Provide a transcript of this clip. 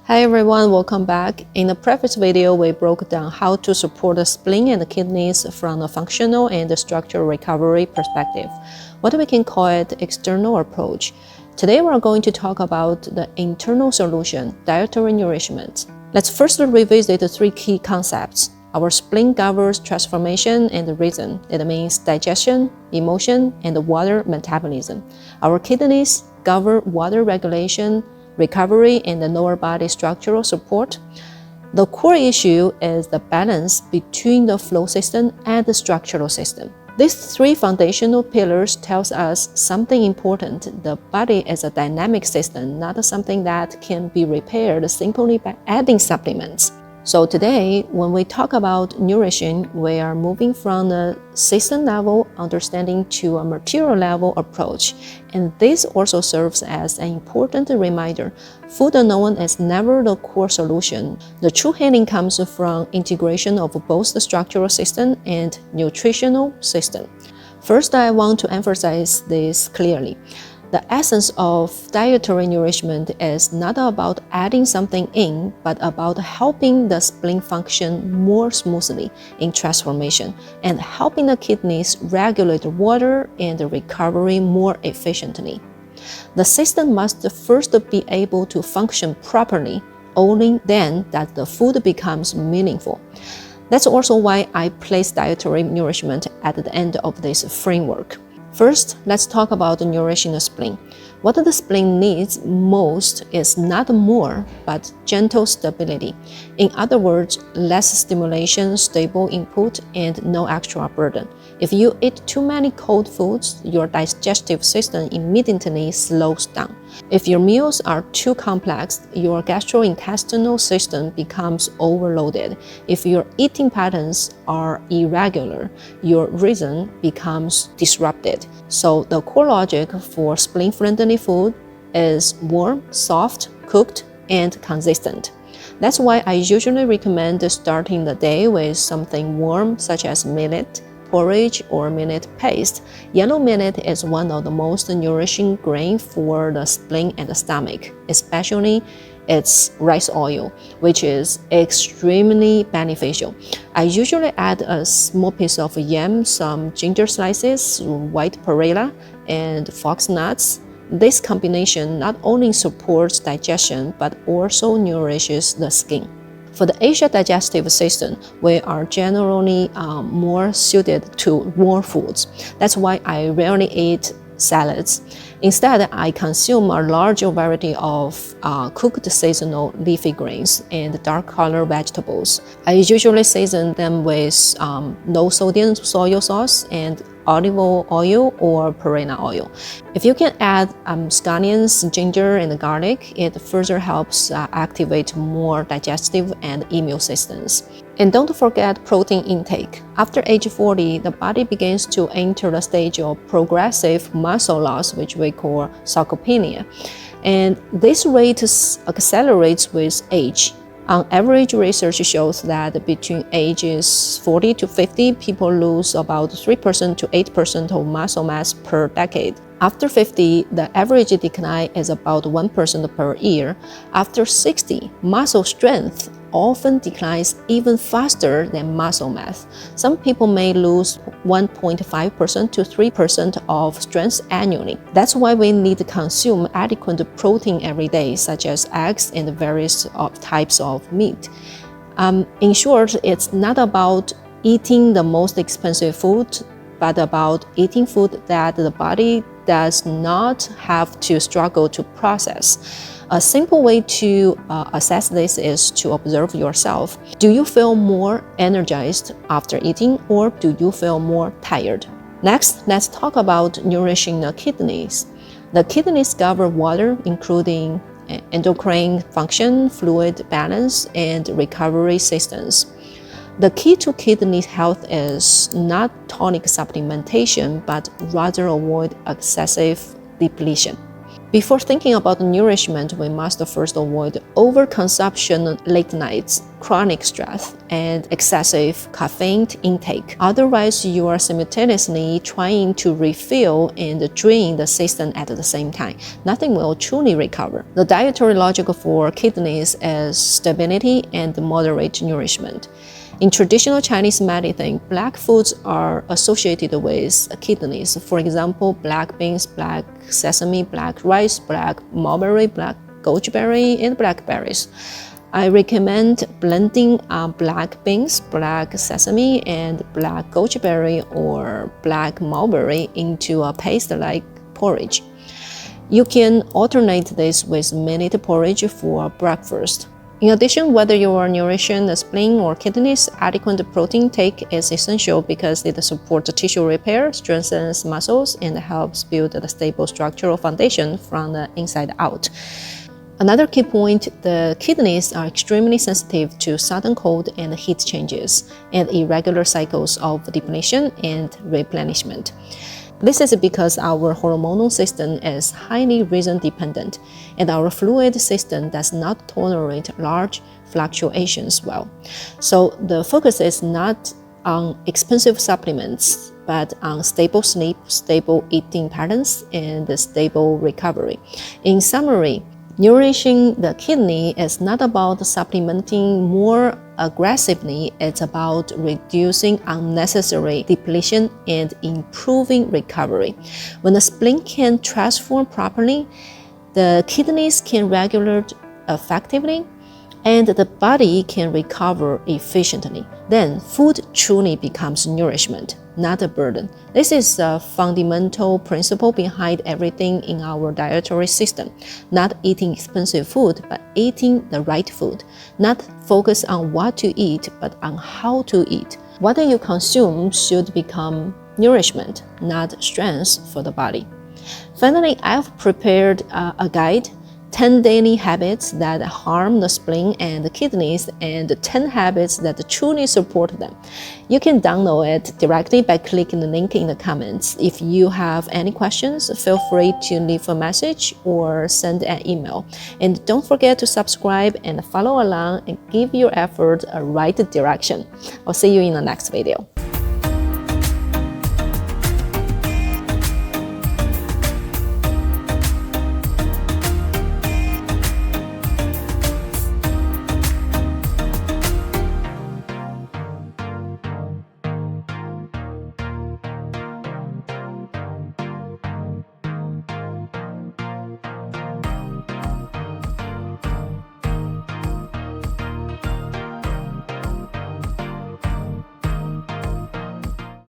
Hi everyone, welcome back. In the previous video, we broke down how to support the spleen and the kidneys from a functional and the structural recovery perspective. What we can call it external approach. Today we're going to talk about the internal solution, dietary nourishment. Let's first revisit the three key concepts. Our spleen governs transformation and rhythm. It means digestion, emotion, and water metabolism. Our kidneys govern water regulation, recovery, and the lower body structural support. The core issue is the balance between the flow system and the structural system. These three foundational pillars tells us something important. The body is a dynamic system, not something that can be repaired simply by adding supplements. So today, when we talk about nourishing, we are moving from the system level understanding to a material level approach. And this also serves as an important reminder. Food alone is never the core solution. The true healing comes from integration of both the structural system and nutritional system. First, I want to emphasize this clearly. The essence of dietary nourishment is not about adding something in, but about helping the spleen function more smoothly in transformation and helping the kidneys regulate water and recovery more efficiently. The system must first be able to function properly, only then that the food becomes meaningful. That's also why I place dietary nourishment at the end of this framework. First, let's talk about nourishing the spleen. What the spleen needs most is not more, but gentle stability. In other words, less stimulation, stable input, and no extra burden. If you eat too many cold foods, your digestive system immediately slows down. If your meals are too complex, your gastrointestinal system becomes overloaded. If your eating patterns are irregular, your rhythm becomes disrupted. So the core logic for spleen-friendly food is warm, soft, cooked, and consistent. That's why I usually recommend starting the day with something warm, such as millet, porridge, or millet paste. Yellow millet is one of the most nourishing grains for the spleen and the stomach, especially its rice oil, which is extremely beneficial. I usually add a small piece of yam, some ginger slices, white perilla, and fox nuts. This combination not only supports digestion, but also nourishes the skin. For the Asian digestive system, we are generally more suited to warm foods. That's why I rarely eat salads. Instead, I consume a large variety of cooked seasonal leafy greens and dark color vegetables. I usually season them with low sodium soy sauce and olive oil or perilla oil. If you can add scallions, ginger, and garlic, it further helps activate more digestive and immune systems. And don't forget protein intake. After age 40, the body begins to enter the stage of progressive muscle loss, which we call sarcopenia. And this rate accelerates with age. On average, research shows that between ages 40 to 50, people lose about 3% to 8% of muscle mass per decade. After 50, the average decline is about 1% per year. After 60, muscle strength often declines even faster than muscle mass. Some people may lose 1.5% to 3% of strength annually. That's why we need to consume adequate protein every day, such as eggs and various types of meat. In short, it's not about eating the most expensive food, but about eating food that the body does not have to struggle to process. A simple way to assess this is to observe yourself. Do you feel more energized after eating, or do you feel more tired? Next, let's talk about nourishing the kidneys. The kidneys govern water, including endocrine function, fluid balance, and recovery systems. The key to kidney health is not tonic supplementation, but rather avoid excessive depletion. Before thinking about nourishment, we must first avoid overconsumption late nights, chronic stress, and excessive caffeine intake. Otherwise, you are simultaneously trying to refill and drain the system at the same time. Nothing will truly recover. The dietary logic for kidneys is stability and moderate nourishment. In traditional Chinese medicine, black foods are associated with kidneys. For example, black beans, black sesame, black rice, black mulberry, black goji, and blackberries. I recommend blending black beans, black sesame, and black goji or black mulberry into a paste like porridge. You can alternate this with millet porridge for breakfast. In addition, whether you are nourishing the spleen or kidneys, adequate protein intake is essential because it supports tissue repair, strengthens muscles, and helps build a stable structural foundation from the inside out. Another key point, the kidneys are extremely sensitive to sudden cold and heat changes and irregular cycles of depletion and replenishment. This is because our hormonal system is highly reason-dependent, and our fluid system does not tolerate large fluctuations well. So the focus is not on expensive supplements, but on stable sleep, stable eating patterns, and stable recovery. In summary, nourishing the kidney is not about supplementing more aggressively, it's about reducing unnecessary depletion and improving recovery. When the spleen can transform properly, the kidneys can regulate effectively, and the body can recover efficiently. Then food truly becomes nourishment, not a burden. This is a fundamental principle behind everything in our dietary system. Not eating expensive food, but eating the right food. Not focus on what to eat, but on how to eat. What you consume should become nourishment, not strength for the body. Finally, I've prepared a guide, 10 daily habits that harm the spleen and the kidneys, and 10 habits that truly support them. You can download it directly by clicking the link in the comments. If you have any questions, feel free to leave a message or send an email. And don't forget to subscribe and follow along and give your effort a right direction. I'll see you in the next video.